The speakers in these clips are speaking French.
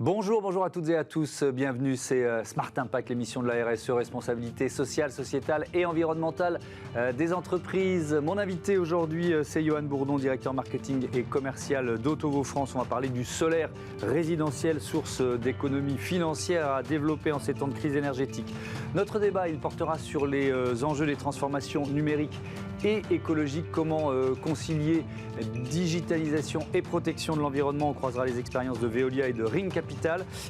Bonjour à toutes et à tous, bienvenue, c'est Smart Impact, l'émission de la RSE, responsabilité sociale, sociétale et environnementale des entreprises. Mon invité aujourd'hui, c'est Johan Bourdon, directeur marketing et commercial d'Otovo France. On va parler du solaire résidentiel, source d'économie financière à développer en ces temps de crise énergétique. Notre débat, il portera sur les enjeux des transformations numériques et écologiques, comment concilier digitalisation et protection de l'environnement. On croisera les expériences de Veolia et de Ring Capital.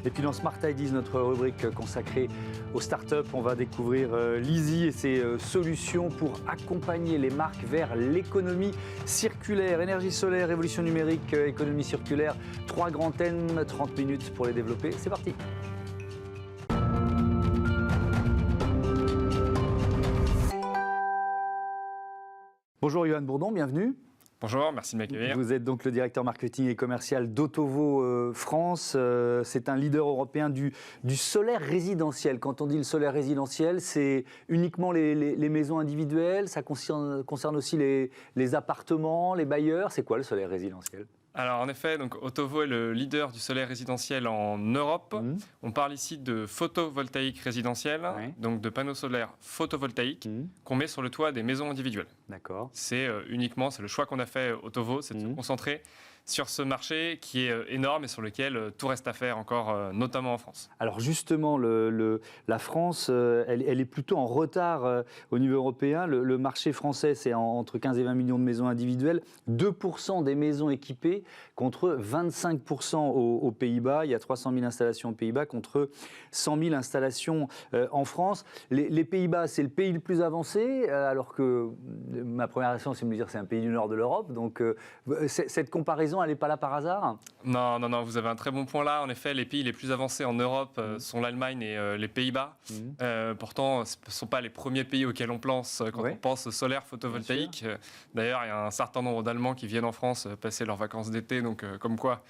Et puis dans Smart Ideas, notre rubrique consacrée aux startups, on va découvrir l'Easy et ses solutions pour accompagner les marques vers l'économie circulaire. Énergie solaire, révolution numérique, économie circulaire. 3 grands thèmes, 30 minutes pour les développer. C'est parti. Bonjour Johan Bourdon, bienvenue. Bonjour, merci de m'accueillir. Vous êtes donc le directeur marketing et commercial d'Otovo France. C'est un leader européen du solaire résidentiel. Quand on dit le solaire résidentiel, c'est uniquement les maisons individuelles, ça concerne aussi les appartements, les bailleurs. C'est quoi le solaire résidentiel ? Alors en effet, donc Otovo est le leader du solaire résidentiel en Europe. On parle ici de photovoltaïque résidentiel, donc de panneaux solaires photovoltaïques qu'on met sur le toit des maisons individuelles. D'accord. C'est c'est le choix qu'on a fait Otovo, c'est de se concentrer sur ce marché qui est énorme et sur lequel tout reste à faire encore, notamment en France. Alors justement, la France, elle est plutôt en retard au niveau européen. Le marché français, c'est entre 15 et 20 millions de maisons individuelles, 2% des maisons équipées contre 25% aux Pays-Bas. Il y a 300 000 installations aux Pays-Bas contre 100 000 installations en France. Les Pays-Bas, c'est le pays le plus avancé, alors que ma première réaction, c'est de me dire que c'est un pays du nord de l'Europe. Donc cette comparaison, elle n'est pas là par hasard ? Non, vous avez un très bon point là. En effet, les pays les plus avancés en Europe sont l'Allemagne et les Pays-Bas. Pourtant, ce ne sont pas les premiers pays auxquels on pense quand on pense au solaire photovoltaïque. D'ailleurs, il y a un certain nombre d'Allemands qui viennent en France passer leurs vacances d'été, donc comme quoi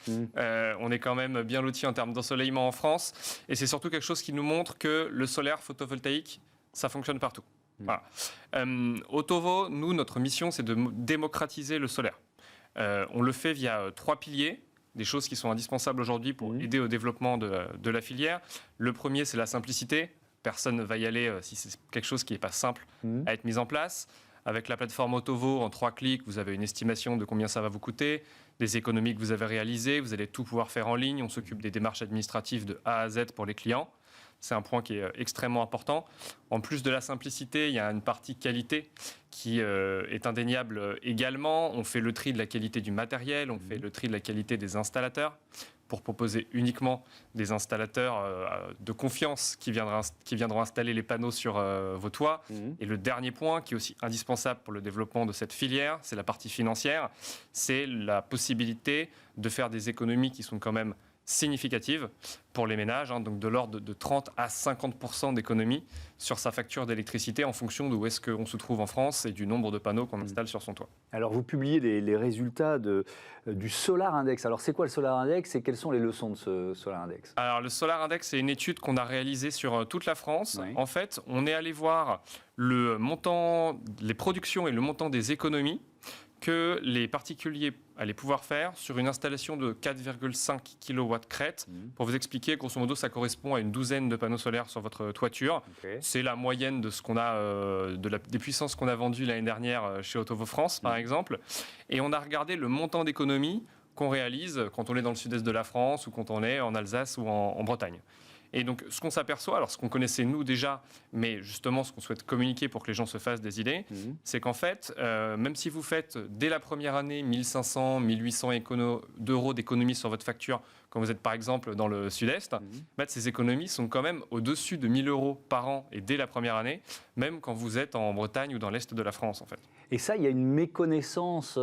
on est quand même bien loti en termes d'ensoleillement en France. Et c'est surtout quelque chose qui nous montre que le solaire photovoltaïque, ça fonctionne partout. Voilà. Otovo, nous, notre mission, c'est de démocratiser le solaire. On le fait via 3 piliers, des choses qui sont indispensables aujourd'hui pour aider au développement de la filière. Le premier, c'est la simplicité. Personne ne va y aller si c'est quelque chose qui n'est pas simple à être mis en place. Avec la plateforme Otovo, en 3 clics, vous avez une estimation de combien ça va vous coûter, des économies que vous avez réalisées, vous allez tout pouvoir faire en ligne. On s'occupe des démarches administratives de A à Z pour les clients. C'est un point qui est extrêmement important. En plus de la simplicité, il y a une partie qualité qui est indéniable également. On fait le tri de la qualité du matériel, on fait le tri de la qualité des installateurs pour proposer uniquement des installateurs de confiance qui viendront installer les panneaux sur vos toits. Et le dernier point, qui est aussi indispensable pour le développement de cette filière, c'est la partie financière. C'est la possibilité de faire des économies qui sont quand même significative pour les ménages, donc de l'ordre de 30 à 50% d'économie sur sa facture d'électricité en fonction d'où est-ce qu'on se trouve en France et du nombre de panneaux qu'on installe sur son toit. Alors vous publiez les résultats du Solar Index. Alors c'est quoi le Solar Index et quelles sont les leçons de ce Solar Index ? Alors le Solar Index, c'est une étude qu'on a réalisée sur toute la France. En fait, on est allé voir le montant, les productions et le montant des économies que les particuliers allaient pouvoir faire sur une installation de 4,5 kW crête. Pour vous expliquer, grosso modo, ça correspond à une douzaine de panneaux solaires sur votre toiture. C'est la moyenne de ce qu'on a, des puissances qu'on a vendues l'année dernière chez Otovo France, par exemple. Et on a regardé le montant d'économie qu'on réalise quand on est dans le sud-est de la France ou quand on est en Alsace ou en Bretagne. Et donc, ce qu'on s'aperçoit, alors ce qu'on connaissait nous déjà, mais justement ce qu'on souhaite communiquer pour que les gens se fassent des idées, c'est qu'en fait, même si vous faites dès la première année 1500, 1800 d'euros d'économies sur votre facture, quand vous êtes par exemple dans le sud-est, ces économies sont quand même au-dessus de 1000 euros par an et dès la première année, même quand vous êtes en Bretagne ou dans l'est de la France en fait. Et ça, il y a une méconnaissance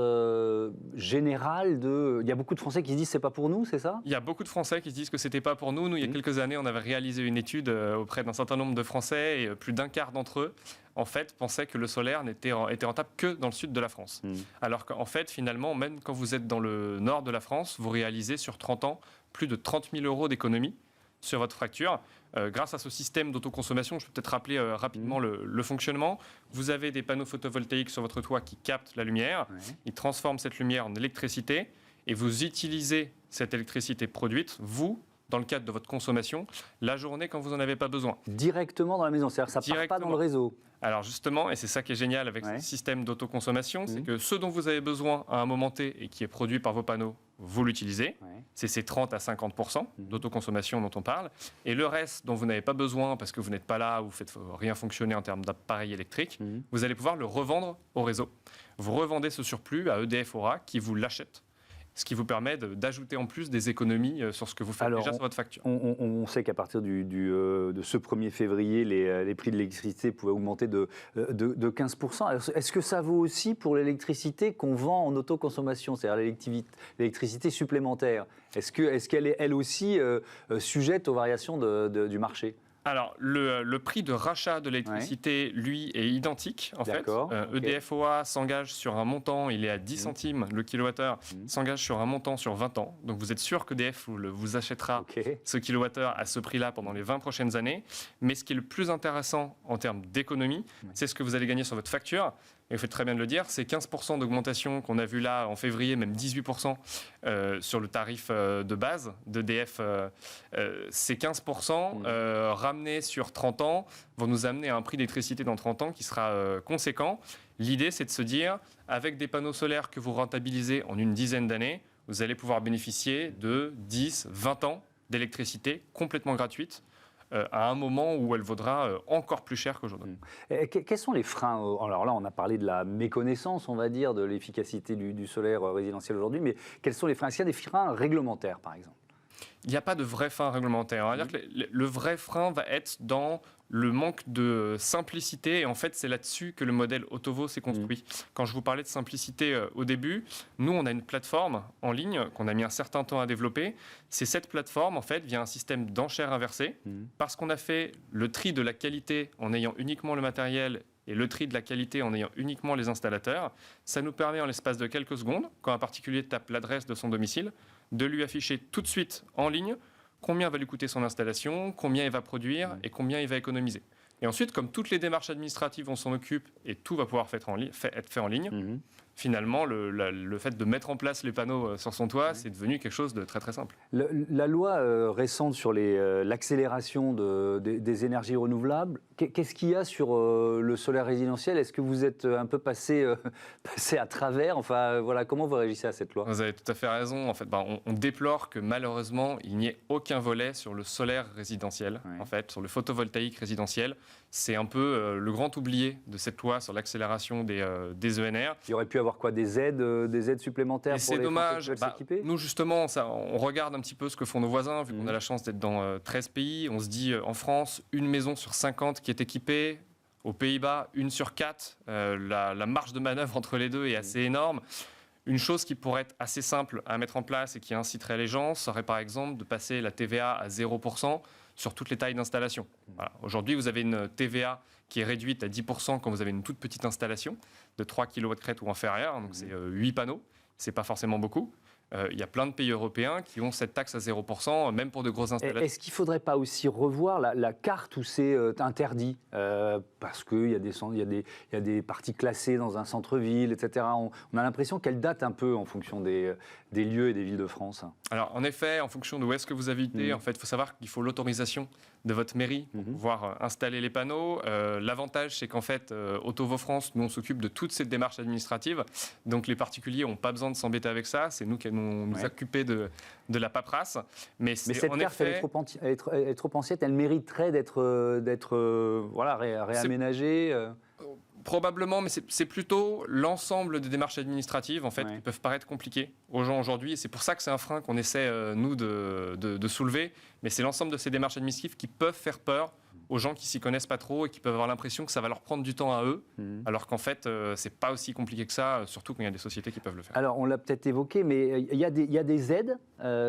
générale il y a beaucoup de Français qui se disent c'est pas pour nous, c'est ça ? Il y a beaucoup de Français qui se disent que c'était pas pour nous. Nous, il y a quelques années, on avait réalisé une étude auprès d'un certain nombre de Français et plus d'un quart d'entre eux, en fait, pensaient que le solaire était rentable que dans le sud de la France. Alors qu'en fait, finalement, même quand vous êtes dans le nord de la France, vous réalisez sur 30 ans plus de 30 000 euros d'économie sur votre facture. Grâce à ce système d'autoconsommation, je peux peut-être rappeler rapidement le fonctionnement. Vous avez des panneaux photovoltaïques sur votre toit qui captent la lumière. Ils transforment cette lumière en électricité et vous utilisez cette électricité produite, vous, dans le cadre de votre consommation la journée quand vous n'en avez pas besoin. Directement dans la maison, c'est-à-dire que ça ne part pas dans le réseau. Alors justement, et c'est ça qui est génial avec ce système d'autoconsommation, c'est que ce dont vous avez besoin à un moment T et qui est produit par vos panneaux, vous l'utilisez. C'est ces 30 à 50% d'autoconsommation dont on parle. Et le reste dont vous n'avez pas besoin parce que vous n'êtes pas là ou vous ne faites rien fonctionner en termes d'appareil électrique, vous allez pouvoir le revendre au réseau. Vous revendez ce surplus à EDF Aura qui vous l'achète. Ce qui vous permet d'ajouter en plus des économies sur ce que vous faites déjà sur votre facture. On sait qu'à partir de ce 1er février, les prix de l'électricité pouvaient augmenter de 15%. Alors, est-ce que ça vaut aussi pour l'électricité qu'on vend en autoconsommation, c'est-à-dire l'électricité supplémentaire? Est-ce qu'elle est elle aussi sujette aux variations du marché? Alors, le prix de rachat de l'électricité, lui, est identique, en fait. EDF OA s'engage sur un montant, il est à 10 centimes le kilowattheure, s'engage sur un montant sur 20 ans. Donc, vous êtes sûr qu'EDF vous achètera ce kilowattheure à ce prix-là pendant les 20 prochaines années. Mais ce qui est le plus intéressant en termes d'économie, c'est ce que vous allez gagner sur votre facture. Et vous faites très bien de le dire, c'est 15% d'augmentation qu'on a vu là en février, même 18% sur le tarif de base d'EDF. Ces 15% ramenés sur 30 ans vont nous amener à un prix d'électricité dans 30 ans qui sera conséquent. L'idée, c'est de se dire, avec des panneaux solaires que vous rentabilisez en une dizaine d'années, vous allez pouvoir bénéficier de 10, 20 ans d'électricité complètement gratuite, à un moment où elle vaudra encore plus cher qu'aujourd'hui. Quels sont les freins? Alors là, on a parlé de la méconnaissance, on va dire, de l'efficacité du solaire résidentiel aujourd'hui, mais quels sont les freins? Est-ce qu'il y a des freins réglementaires, par exemple? Il n'y a pas de vrai frein réglementaire. On va dire que le vrai frein va être dans le manque de simplicité. Et en fait, c'est là-dessus que le modèle Otovo s'est construit. Quand je vous parlais de simplicité au début, nous, on a une plateforme en ligne qu'on a mis un certain temps à développer. C'est cette plateforme, en fait, via un système d'enchères inversées, parce qu'on a fait le tri de la qualité en ayant uniquement le matériel et le tri de la qualité en ayant uniquement les installateurs. Ça nous permet, en l'espace de quelques secondes, quand un particulier tape l'adresse de son domicile, de lui afficher tout de suite en ligne combien va lui coûter son installation, combien il va produire et combien il va économiser. Et ensuite, comme toutes les démarches administratives, on s'en occupe et tout va pouvoir être fait en ligne, finalement, le fait de mettre en place les panneaux sur son toit, c'est devenu quelque chose de très très simple. La loi récente sur l'accélération des énergies renouvelables, qu'est-ce qu'il y a sur le solaire résidentiel? Est-ce que vous êtes un peu passé à travers? Enfin, voilà, comment vous réagissez à cette loi? Vous avez tout à fait raison. En fait, on déplore que malheureusement, il n'y ait aucun volet sur le solaire résidentiel, en fait, sur le photovoltaïque résidentiel. C'est un peu le grand oublié de cette loi sur l'accélération des ENR. Il y aurait pu avoir quoi, des aides supplémentaires pour les Français qui veulent s'équiper? Nous, justement, on regarde un petit peu ce que font nos voisins, vu qu'on a la chance d'être dans 13 pays. On se dit, en France, une maison sur 50 qui est équipée. Aux Pays-Bas, 1 sur 4. La marge de manœuvre entre les deux est assez énorme. Une chose qui pourrait être assez simple à mettre en place et qui inciterait les gens serait par exemple de passer la TVA à 0% sur toutes les tailles d'installation. Voilà. Aujourd'hui, vous avez une TVA qui est réduite à 10% quand vous avez une toute petite installation de 3 kW crête ou inférieure, donc c'est 8 panneaux, c'est pas forcément beaucoup. Il y a plein de pays européens qui ont cette taxe à 0%, même pour de grosses installations. Est-ce qu'il ne faudrait pas aussi revoir la carte où c'est interdit parce qu'il y a des parties classées dans un centre-ville, etc. On a l'impression qu'elle date un peu en fonction des lieux et des villes de France. Alors, en effet, en fonction de où est-ce que vous habitez, en fait, il faut savoir qu'il faut l'autorisation de votre mairie pour pouvoir installer les panneaux. L'avantage, c'est qu'en fait, Otovo France, nous, on s'occupe de toute cette démarche administrative. Donc, les particuliers n'ont pas besoin de s'embêter avec ça. C'est nous qui allons nous occuper de la paperasse. Mais cette carte, elle est trop ancienne. Elle mériterait d'être réaménagée. Probablement, mais c'est plutôt l'ensemble des démarches administratives en fait, qui peuvent paraître compliquées aux gens aujourd'hui. Et c'est pour ça que c'est un frein qu'on essaie, nous, de soulever. Mais c'est l'ensemble de ces démarches administratives qui peuvent faire peur aux gens qui s'y connaissent pas trop et qui peuvent avoir l'impression que ça va leur prendre du temps à eux, alors qu'en fait, c'est pas aussi compliqué que ça, surtout quand il y a des sociétés qui peuvent le faire. Alors, on l'a peut-être évoqué, mais il y a des aides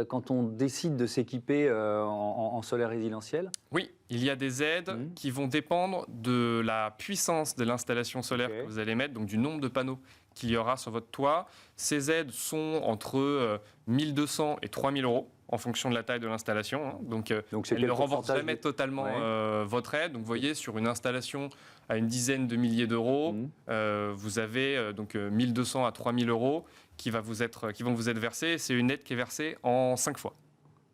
quand on décide de s'équiper en solaire résidentiel? Oui, il y a des aides qui vont dépendre de la puissance de l'installation solaire que vous allez mettre, donc du nombre de panneaux qu'il y aura sur votre toit. Ces aides sont entre 1 200 et 3 000 euros en fonction de la taille de l'installation. Donc elle ne rembourse jamais totalement votre aide. Donc vous voyez, sur une installation à une dizaine de milliers d'euros, vous avez donc 1 200 à 3 000 euros qui vont vous être versés. C'est une aide qui est versée en 5 fois,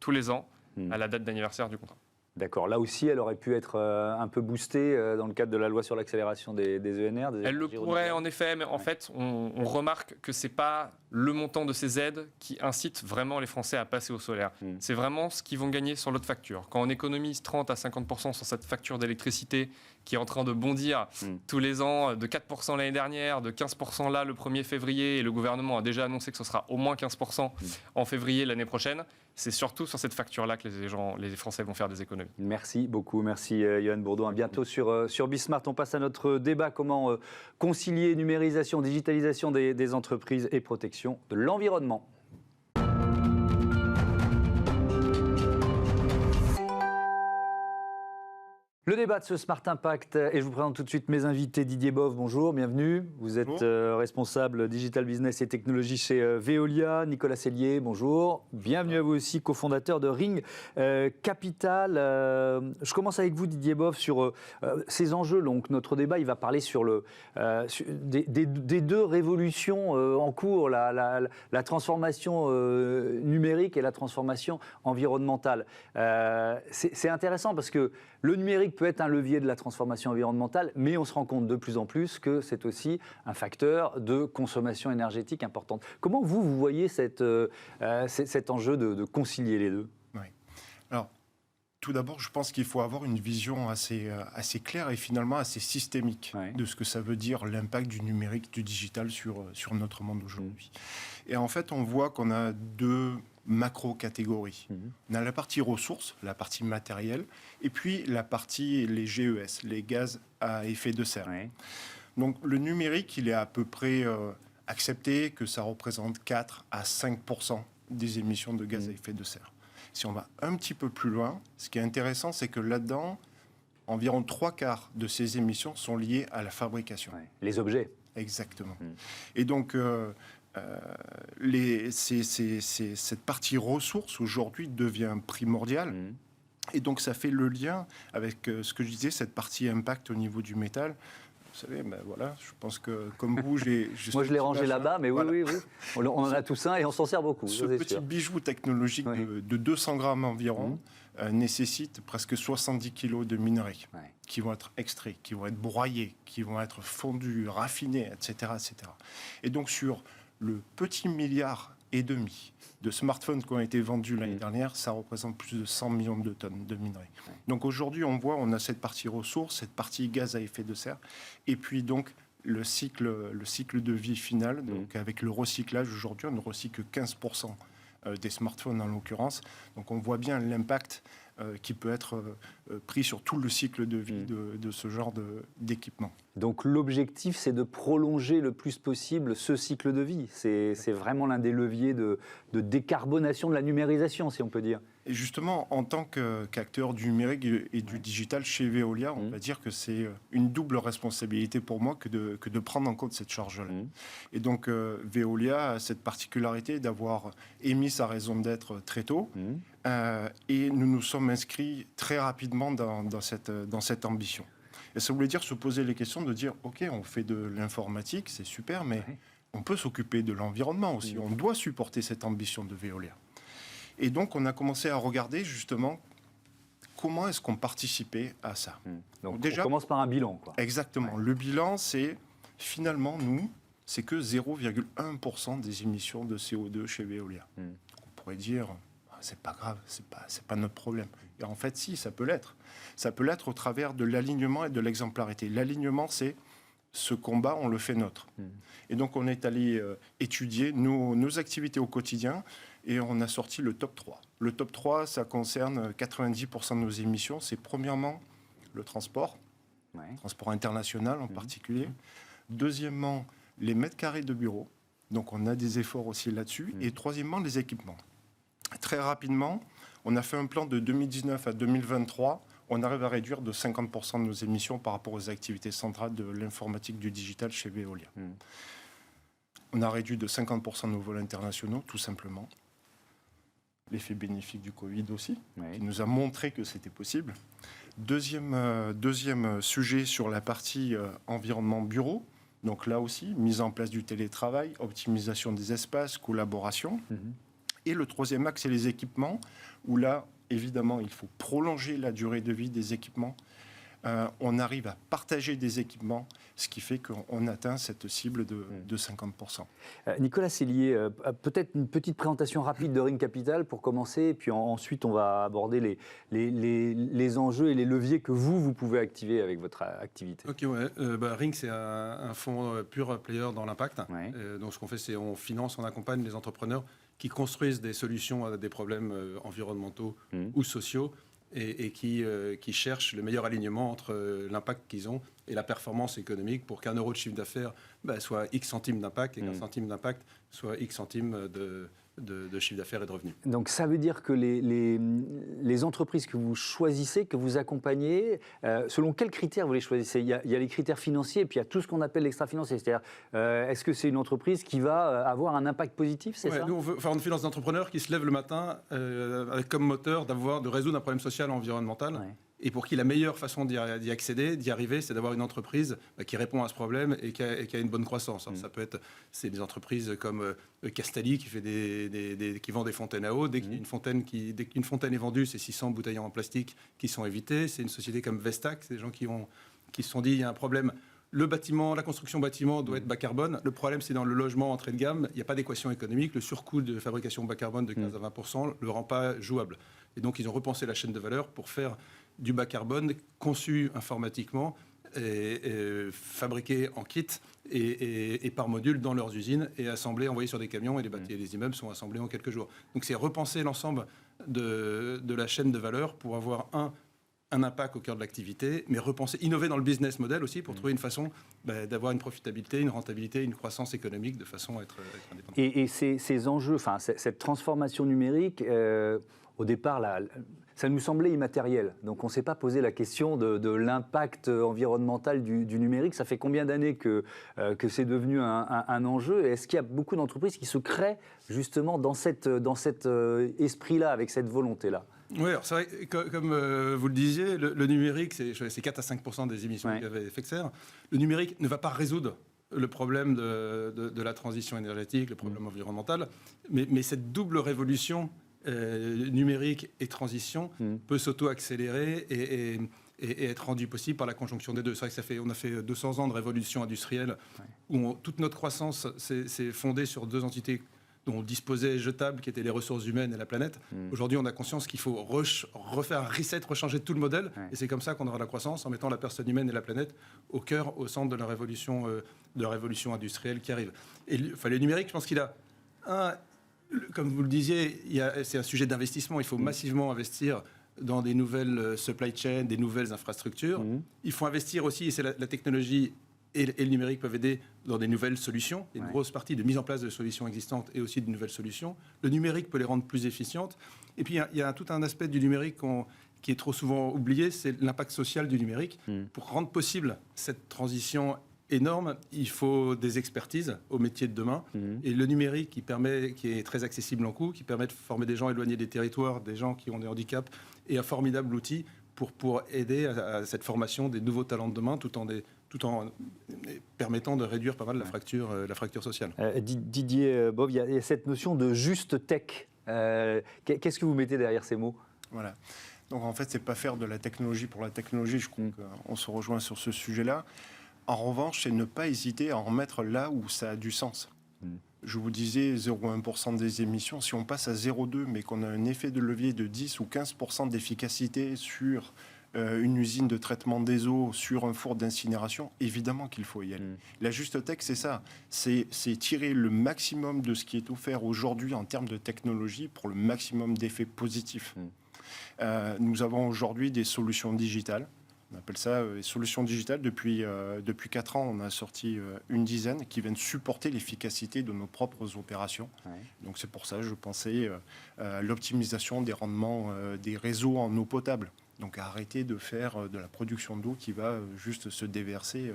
tous les ans. à la date d'anniversaire du contrat. D'accord. Là aussi, elle aurait pu être un peu boostée dans le cadre de la loi sur l'accélération des ENR. Elle le pourrait en effet, mais en fait, on remarque que ce n'est pas le montant de ces aides qui incite vraiment les Français à passer au solaire. C'est vraiment ce qu'ils vont gagner sur l'autre facture. Quand on économise 30 à 50% sur cette facture d'électricité qui est en train de bondir tous les ans, de 4% l'année dernière, de 15% là le 1er février, et le gouvernement a déjà annoncé que ce sera au moins 15% en février l'année prochaine, c'est surtout sur cette facture-là que les Français vont faire des économies. Merci beaucoup, merci Johan Bourdon. À bientôt sur Bismart. On passe à notre débat, comment concilier numérisation, digitalisation des entreprises et protection de l'environnement. Le débat de ce Smart Impact, et je vous présente tout de suite mes invités. Didier Bove, bonjour, bienvenue. Vous êtes responsable Digital Business et Technologie chez Veolia. Nicolas Sellier, bonjour. Bienvenue à vous aussi, cofondateur de Ring Capital. Je commence avec vous, Didier Bove, sur ces enjeux. Donc, notre débat, il va parler sur des deux révolutions en cours, la transformation numérique et la transformation environnementale. C'est intéressant parce que le numérique peut être un levier de la transformation environnementale, mais on se rend compte de plus en plus que c'est aussi un facteur de consommation énergétique importante. Comment vous voyez cet enjeu de concilier les deux ? Oui. Alors, tout d'abord, je pense qu'il faut avoir une vision assez claire et finalement assez systémique de ce que ça veut dire l'impact du numérique, du digital sur notre monde aujourd'hui. Et en fait, on voit qu'on a deux macro-catégories. On a la partie ressources, la partie matérielle, et puis la partie, les GES, les gaz à effet de serre. Donc le numérique, il est à peu près accepté que ça représente 4 à 5% des émissions de gaz à effet de serre. Si on va un petit peu plus loin, ce qui est intéressant, c'est que là-dedans, environ 3/4 de ces émissions sont liées à la fabrication. Les objets. Exactement. Et donc, cette partie ressources aujourd'hui devient primordiale. Et donc, ça fait le lien avec ce que je disais, cette partie impact au niveau du métal. Vous savez, ben voilà, je pense que comme vous, moi je l'ai rangé là-bas, mais voilà. oui. On en a tous un et on s'en sert beaucoup. Ce petit bijou technologique de 200 grammes environ nécessite presque 70 kilos de minerais qui vont être extraits, qui vont être broyés, qui vont être fondus, raffinés, etc., etc. Et donc sur le petit 1,5 milliard de smartphones qui ont été vendus l'année dernière, ça représente plus de 100 millions de tonnes de minerais. Donc aujourd'hui, on a cette partie ressources, cette partie gaz à effet de serre, et puis donc le cycle de vie final. Donc avec le recyclage, aujourd'hui, on ne recycle que 15% des smartphones en l'occurrence. Donc on voit bien l'impact qui peut être pris sur tout le cycle de vie de ce genre d'équipement. Donc l'objectif, c'est de prolonger le plus possible ce cycle de vie. C'est vraiment l'un des leviers de décarbonation de la numérisation, si on peut dire. Et justement, en tant qu'acteur du numérique et du digital chez Veolia, on va dire que c'est une double responsabilité pour moi que de prendre en compte cette charge-là. Et donc, Veolia a cette particularité d'avoir émis sa raison d'être très tôt. Et nous nous sommes inscrits très rapidement dans cette ambition. Et ça voulait dire se poser les questions de dire, OK, on fait de l'informatique, c'est super, mais on peut s'occuper de l'environnement aussi. On doit supporter cette ambition de Veolia. Et donc, on a commencé à regarder justement comment est-ce qu'on participait à ça. Donc déjà, on commence par un bilan, quoi. Exactement. Le bilan, c'est finalement, nous, c'est que 0,1% des émissions de CO2 chez Veolia. On pourrait dire, c'est pas grave, c'est pas notre problème. Et en fait, si, ça peut l'être. Ça peut l'être au travers de l'alignement et de l'exemplarité. L'alignement, c'est ce combat, on le fait nôtre. Et donc, on est allé étudier nos activités au quotidien et on a sorti le top 3. Le top 3, ça concerne 90% de nos émissions. C'est premièrement le transport, transport international en particulier. Deuxièmement, les mètres carrés de bureaux. Donc, on a des efforts aussi là-dessus. Et troisièmement, les équipements. Très rapidement, on a fait un plan de 2019 à 2023. On arrive à réduire de 50% de nos émissions par rapport aux activités centrales de l'informatique du digital chez Veolia. On a réduit de 50% nos vols internationaux, tout simplement. L'effet bénéfique du Covid aussi, qui nous a montré que c'était possible. Deuxième sujet sur la partie environnement bureau. Donc là aussi, mise en place du télétravail, optimisation des espaces, collaboration. Et le troisième axe, c'est les équipements, où là, évidemment, il faut prolonger la durée de vie des équipements. On arrive à partager des équipements, ce qui fait qu'on atteint cette cible de 50%. Nicolas Sellier, peut-être une petite présentation rapide de Ring Capital pour commencer, et puis ensuite on va aborder les enjeux et les leviers que vous pouvez activer avec votre activité. Ok, ouais. Ring, c'est un fonds pure player dans l'impact. Ouais. Donc ce qu'on fait, c'est on finance, on accompagne les entrepreneurs qui construisent des solutions à des problèmes environnementaux ou sociaux, et qui cherchent le meilleur alignement entre l'impact qu'ils ont et la performance économique pour qu'un euro de chiffre d'affaires soit X centimes d'impact et qu'un centime d'impact soit X centimes de chiffre d'affaires et de revenus. Donc ça veut dire que les entreprises que vous choisissez, que vous accompagnez, selon quels critères vous les choisissez ? Il y a les critères financiers et puis il y a tout ce qu'on appelle l'extra-financier. C'est-à-dire, est-ce que c'est une entreprise qui va avoir un impact positif, c'est ça ? Nous, on finance des entrepreneurs qui se lèvent le matin avec comme moteur de résoudre un problème social et environnemental. Ouais. Et pour qui la meilleure façon d'y accéder, d'y arriver, c'est d'avoir une entreprise qui répond à ce problème et qui a une bonne croissance. Ça peut être des entreprises comme Castelli qui fait qui vend des fontaines à eau. Dès qu'une fontaine est vendue, c'est 600 bouteilles en plastique qui sont évitées. C'est une société comme Vestac, c'est des gens qui se sont dit il y a un problème. Le bâtiment, la construction bâtiment doit être bas carbone. Le problème, c'est dans le logement entrée de gamme, il n'y a pas d'équation économique. Le surcoût de fabrication bas carbone de 15 à 20% ne le rend pas jouable. Et donc, ils ont repensé la chaîne de valeur pour faire du bas carbone conçu informatiquement et fabriqué en kit et par module dans leurs usines et assemblé, envoyé sur des camions, et les immeubles sont assemblés en quelques jours. Donc, c'est repenser l'ensemble de la chaîne de valeur pour avoir un impact au cœur de l'activité, mais innover dans le business model aussi pour trouver une façon d'avoir une profitabilité, une rentabilité, une croissance économique de façon à être indépendant. Et ces enjeux, cette transformation numérique, au départ, ça nous semblait immatériel. Donc on ne s'est pas posé la question de l'impact environnemental du numérique. Ça fait combien d'années que c'est devenu un enjeu ? Et est-ce qu'il y a beaucoup d'entreprises qui se créent justement dans cet esprit-là, avec cette volonté-là ? Oui, alors c'est vrai, comme vous le disiez, le numérique, c'est 4 à 5% des émissions de gaz à effet de serre. Le numérique ne va pas résoudre le problème de la transition énergétique, le problème environnemental, mais cette double révolution numérique et transition peut s'auto-accélérer et être rendue possible par la conjonction des deux. C'est vrai qu'on a fait 200 ans de révolution industrielle où toute notre croissance s'est fondée sur deux entités dont on disposait jetables, qui étaient les ressources humaines et la planète. Aujourd'hui, on a conscience qu'il faut refaire un reset, rechanger tout le modèle, et c'est comme ça qu'on aura la croissance, en mettant la personne humaine et la planète au cœur, au centre de la révolution industrielle qui arrive. Et le numérique, je pense qu'il a comme vous le disiez, c'est un sujet d'investissement. Il faut massivement investir dans des nouvelles supply chains, des nouvelles infrastructures. Il faut investir aussi, et c'est la technologie et le numérique peuvent aider dans des nouvelles solutions. Il y a une grosse partie de mise en place de solutions existantes et aussi de nouvelles solutions. Le numérique peut les rendre plus efficientes. Et puis, il y a tout un aspect du numérique qui est trop souvent oublié, c'est l'impact social du numérique. Pour rendre possible cette transition énorme, il faut des expertises au métier de demain. Et le numérique qui est très accessible en coût, qui permet de former des gens éloignés des territoires, des gens qui ont des handicaps, est un formidable outil pour aider à cette formation des nouveaux talents de demain, tout en permettant de réduire pas mal la fracture sociale. Didier Bove, il y a cette notion de juste tech. Qu'est-ce que vous mettez derrière ces mots ? Voilà. Donc en fait, c'est pas faire de la technologie pour la technologie. Je crois qu'on se rejoint sur ce sujet-là. En revanche, c'est ne pas hésiter à en mettre là où ça a du sens. Je vous disais 0,1% des émissions. Si on passe à 0,2, mais qu'on a un effet de levier de 10 ou 15% d'efficacité sur une usine de traitement des eaux, sur un four d'incinération, évidemment qu'il faut y aller. La juste tech, c'est ça. C'est tirer le maximum de ce qui est offert aujourd'hui en termes de technologie pour le maximum d'effets positifs. Nous avons aujourd'hui des solutions digitales. On appelle ça solutions digitales. Depuis 4 ans, on a sorti une dizaine qui viennent supporter l'efficacité de nos propres opérations. Donc c'est pour ça, je pensais à l'optimisation des rendements des réseaux en eau potable. Donc arrêter de faire de la production d'eau qui va juste se déverser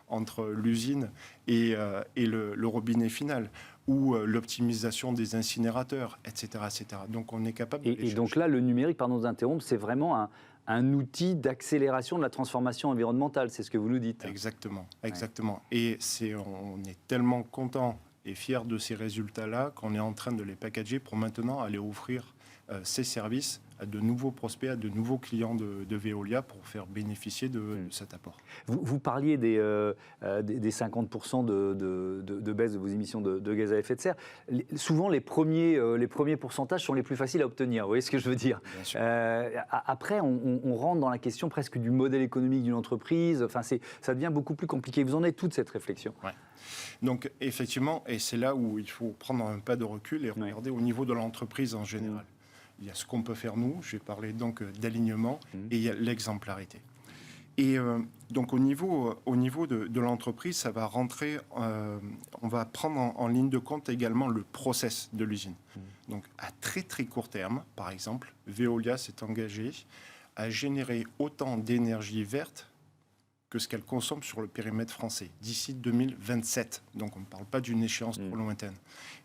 entre l'usine et le robinet final, ou l'optimisation des incinérateurs, etc., etc. Donc on est capable de et donc là, le numérique, pardon de vous interrompre, c'est vraiment un outil d'accélération de la transformation environnementale, c'est ce que vous nous dites. Exactement, exactement. Et on est tellement content et fier de ces résultats-là qu'on est en train de les packager pour maintenant aller offrir ces services à de nouveaux prospects, à de nouveaux clients de Veolia pour faire bénéficier de cet apport. Vous parliez des 50% de baisse de vos émissions de gaz à effet de serre. Souvent, les premiers pourcentages sont les plus faciles à obtenir. Vous voyez ce que je veux dire ? Bien sûr. Après, on rentre dans la question presque du modèle économique d'une entreprise. Enfin, ça devient beaucoup plus compliqué. Vous en êtes toute cette réflexion. Ouais. Donc, effectivement, et c'est là où il faut prendre un pas de recul et regarder au niveau de l'entreprise en général. Il y a ce qu'on peut faire nous, j'ai parlé donc d'alignement, et il y a l'exemplarité. Et donc au niveau de l'entreprise, ça va rentrer, on va prendre en ligne de compte également le process de l'usine. Donc à très très court terme, par exemple, Veolia s'est engagé à générer autant d'énergie verte que ce qu'elle consomme sur le périmètre français d'ici 2027. Donc on ne parle pas d'une échéance trop lointaine.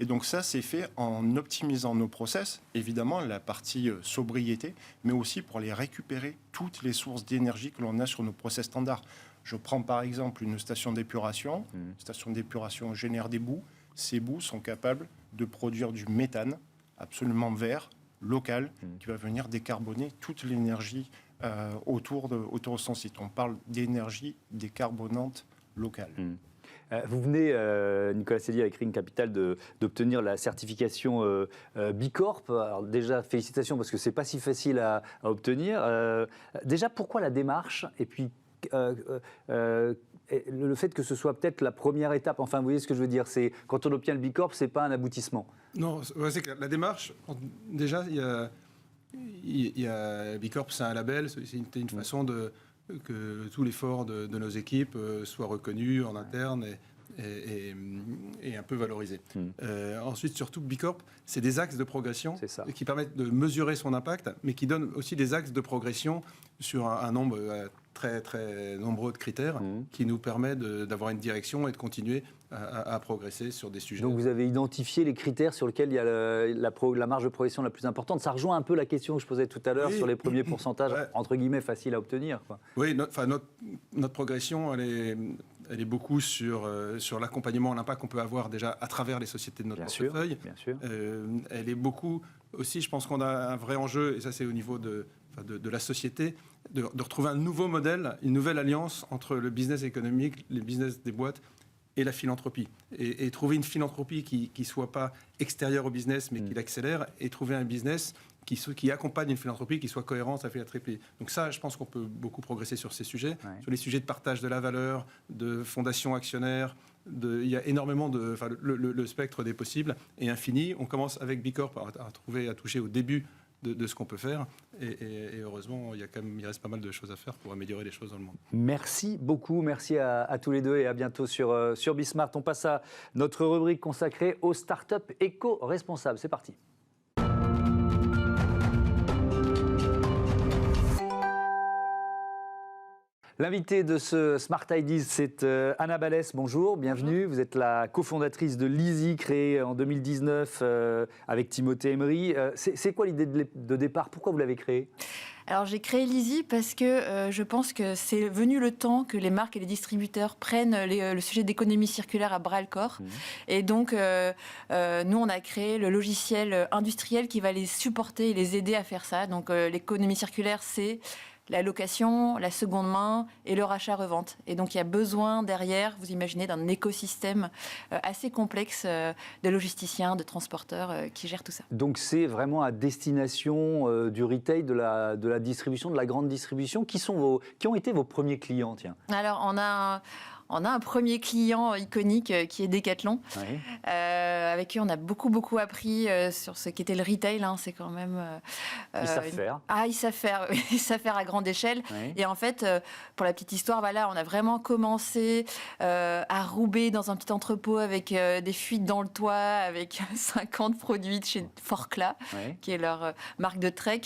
Et donc ça, c'est fait en optimisant nos process, évidemment la partie sobriété, mais aussi pour aller récupérer toutes les sources d'énergie que l'on a sur nos process standards. Je prends par exemple une station d'épuration. Une station d'épuration génère des boues. Ces boues sont capables de produire du méthane absolument vert, local, qui va venir décarboner toute l'énergie autour de son site. On parle d'énergie décarbonante locale. Vous venez, Nicolas Célier, avec Ring Capital, d'obtenir la certification Bicorp. Alors déjà, félicitations, parce que ce n'est pas si facile à obtenir. Déjà, pourquoi la démarche ? Et puis, le fait que ce soit peut-être la première étape, enfin, vous voyez ce que je veux dire, c'est quand on obtient le Bicorp, ce n'est pas un aboutissement. Non, c'est que la démarche, déjà, il y a Bicorp, c'est un label, c'est une façon que tout l'effort de nos équipes soit reconnu en interne et un peu valorisé. Ensuite, surtout, Bicorp, c'est des axes de progression qui permettent de mesurer son impact, mais qui donnent aussi des axes de progression sur un nombre très, très nombreux de critères qui nous permet d'avoir une direction et de continuer à progresser sur des sujets. Donc vous avez identifié les critères sur lesquels il y a la marge de progression la plus importante. Ça rejoint un peu la question que je posais tout à l'heure sur les premiers pourcentages, entre guillemets, faciles à obtenir, quoi. Oui, notre progression, elle est beaucoup sur l'accompagnement, l'impact qu'on peut avoir déjà à travers les sociétés de notre portefeuille. Bien sûr. Elle est beaucoup aussi, je pense qu'on a un vrai enjeu, et ça c'est au niveau de la société, de retrouver un nouveau modèle, une nouvelle alliance entre le business économique, les business des boîtes et la philanthropie. Et trouver une philanthropie qui ne soit pas extérieure au business, mais qui l'accélère, et trouver un business qui accompagne une philanthropie qui soit cohérente, ça fait la triplée. Donc ça, je pense qu'on peut beaucoup progresser sur ces sujets, sur les sujets de partage de la valeur, de fondation actionnaire. Il y a énormément le spectre des possibles est infini. On commence avec Bicorp à toucher au début de ce qu'on peut faire. Et heureusement, il reste pas mal de choses à faire pour améliorer les choses dans le monde. Merci beaucoup. Merci à tous les deux et à bientôt sur Bismart. On passe à notre rubrique consacrée aux startups éco-responsables. C'est parti. L'invité de ce Smart Ideas, c'est Anna Balès. Bonjour, bienvenue. Vous êtes la cofondatrice de Leasy, créée en 2019 avec Timothée Emery. C'est quoi l'idée de départ ? Pourquoi vous l'avez créée ? Alors j'ai créé Leasy parce que je pense que c'est venu le temps que les marques et les distributeurs prennent le sujet d'économie circulaire à bras-le-corps. Et donc nous, on a créé le logiciel industriel qui va les supporter et les aider à faire ça. Donc l'économie circulaire, c'est la location, la seconde main et le rachat-revente. Et donc, il y a besoin derrière, vous imaginez, d'un écosystème assez complexe de logisticiens, de transporteurs qui gèrent tout ça. Donc, c'est vraiment à destination du retail, de la distribution, de la grande distribution. Qui ont été vos premiers clients, tiens ? Alors, on a un premier client iconique qui est Decathlon. Oui. Avec qui on a beaucoup appris sur ce qu'était le retail. Hein. C'est quand même... ils savent faire. Ah, ils savent faire. Ils savent faire à grande échelle. Oui. Et en fait, pour la petite histoire, voilà, on a vraiment commencé à rouber dans un petit entrepôt avec des fuites dans le toit, avec 50 produits de chez Forclaz, oui, qui est leur marque de trek,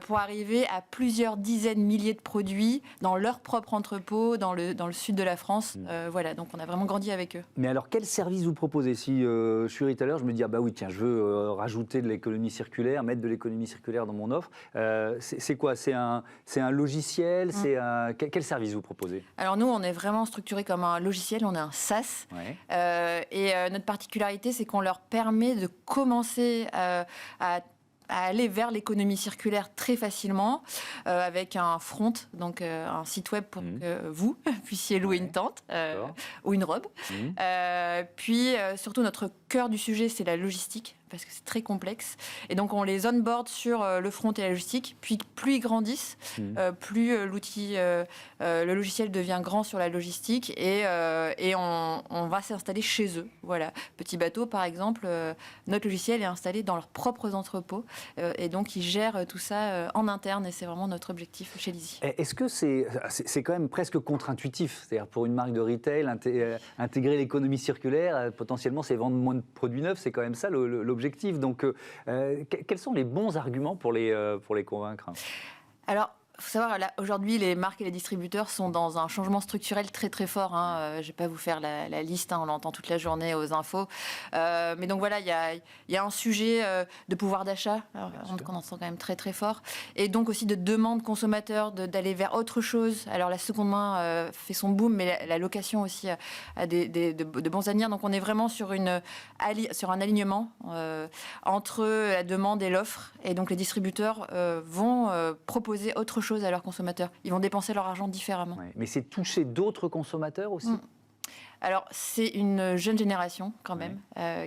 pour arriver à plusieurs dizaines, milliers de produits dans leur propre entrepôt, dans le sud de la France. Voilà, donc on a vraiment grandi avec eux. Mais alors, quel service vous proposez ? Si je suis retailer, je me dis, ah bah oui, tiens, je veux rajouter de l'économie circulaire, mettre de l'économie circulaire dans mon offre. C'est quoi ? C'est un logiciel ? Quel service vous proposez ? Alors nous, on est vraiment structuré comme un logiciel, on est un SaaS. Ouais. Et notre particularité, c'est qu'on leur permet de commencer à aller vers l'économie circulaire très facilement avec un front, donc un site web pour que vous puissiez louer une tente ou une robe. Puis surtout notre cœur du sujet, c'est la logistique, parce que c'est très complexe. Et donc on les onboard sur le front et la logistique. Puis plus ils grandissent, plus l'outil, le logiciel devient grand sur la logistique et on va s'installer chez eux. Voilà. Petit bateau, par exemple, notre logiciel est installé dans leurs propres entrepôts et donc ils gèrent tout ça en interne et c'est vraiment notre objectif chez Leasy. Est-ce que c'est quand même presque contre-intuitif? C'est-à-dire pour une marque de retail, intégrer l'économie circulaire, potentiellement c'est vendre moins de produits neufs, c'est quand même ça l'objectif. Donc quels sont les bons arguments pour les convaincre? Alors, il faut savoir, là, aujourd'hui, les marques et les distributeurs sont dans un changement structurel très très fort. Je ne vais pas vous faire la liste, on l'entend toute la journée aux infos. Mais donc voilà, il y a un sujet de pouvoir d'achat qu'on entend quand même très très fort. Et donc aussi de demande consommateur, d'aller vers autre chose. Alors la seconde main fait son boom, mais la location aussi a de bons avenirs. Donc on est vraiment sur un alignement entre la demande et l'offre. Et donc les distributeurs vont proposer autre chose à leurs consommateurs. Ils vont dépenser leur argent différemment. Ouais, mais c'est toucher d'autres consommateurs aussi. Alors, c'est une jeune génération quand même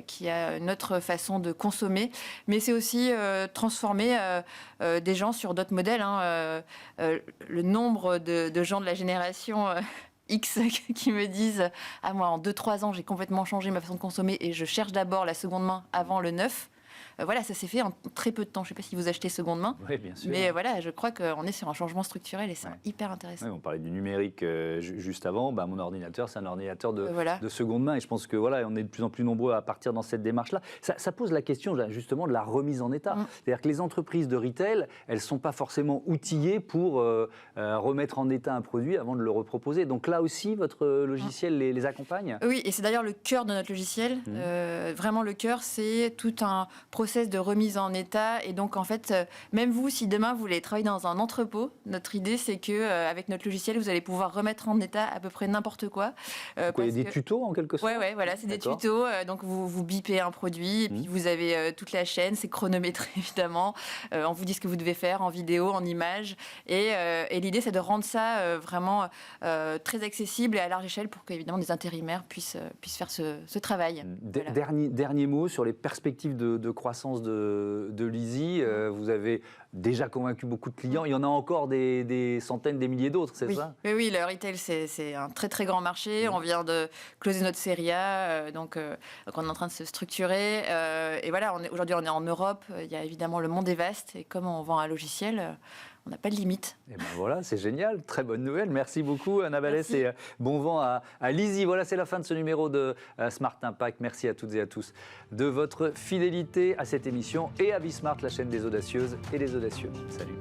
qui a une autre façon de consommer, mais c'est aussi transformer des gens sur d'autres modèles. Le nombre de gens de la génération X qui me disent « Ah, moi, en 2-3 ans, j'ai complètement changé ma façon de consommer et je cherche d'abord la seconde main avant le neuf ». Voilà, ça s'est fait en très peu de temps. Je ne sais pas si vous achetez seconde main, oui, bien sûr. Mais voilà, je crois qu'on est sur un changement structurel et c'est hyper intéressant. Oui, on parlait du numérique juste avant. Mon ordinateur, c'est un ordinateur de seconde main et je pense que voilà, on est de plus en plus nombreux à partir dans cette démarche-là. Ça pose la question justement de la remise en état. C'est-à-dire que les entreprises de retail, elles ne sont pas forcément outillées pour remettre en état un produit avant de le reproposer. Donc là aussi, votre logiciel les accompagne? Oui, et c'est d'ailleurs le cœur de notre logiciel. Vraiment, le cœur, c'est tout un process de remise en état. Et donc, en fait, même vous, si demain vous voulez travailler dans un entrepôt, notre idée, c'est que avec notre logiciel, vous allez pouvoir remettre en état à peu près n'importe quoi. Il y a des tutos en quelque sorte? Oui, voilà, c'est des tutos. Donc, vous bipez un produit et puis vous avez toute la chaîne. C'est chronométré, évidemment. On vous dit ce que vous devez faire en vidéo, en image. Et l'idée, c'est de rendre ça vraiment très accessible et à large échelle pour qu'évidemment des intérimaires puissent faire ce travail. Voilà. Dernier mot sur les perspectives de croissance de Leasy. Vous avez déjà convaincu beaucoup de clients. Il y en a encore des centaines, des milliers d'autres, c'est ça? Oui, le retail, c'est un très très grand marché. On vient de closer notre série A, donc on est en train de se structurer. Et voilà, aujourd'hui on est en Europe. Il y a évidemment, le monde est vaste. Et comme on vend un logiciel, on n'a pas de limite. Et voilà, c'est génial. Très bonne nouvelle. Merci beaucoup, Anna Vallès, et bon vent à Leasy. Voilà, c'est la fin de ce numéro de Smart Impact. Merci à toutes et à tous de votre fidélité à cette émission et à Bismart, la chaîne des audacieuses et des audacieux. Salut.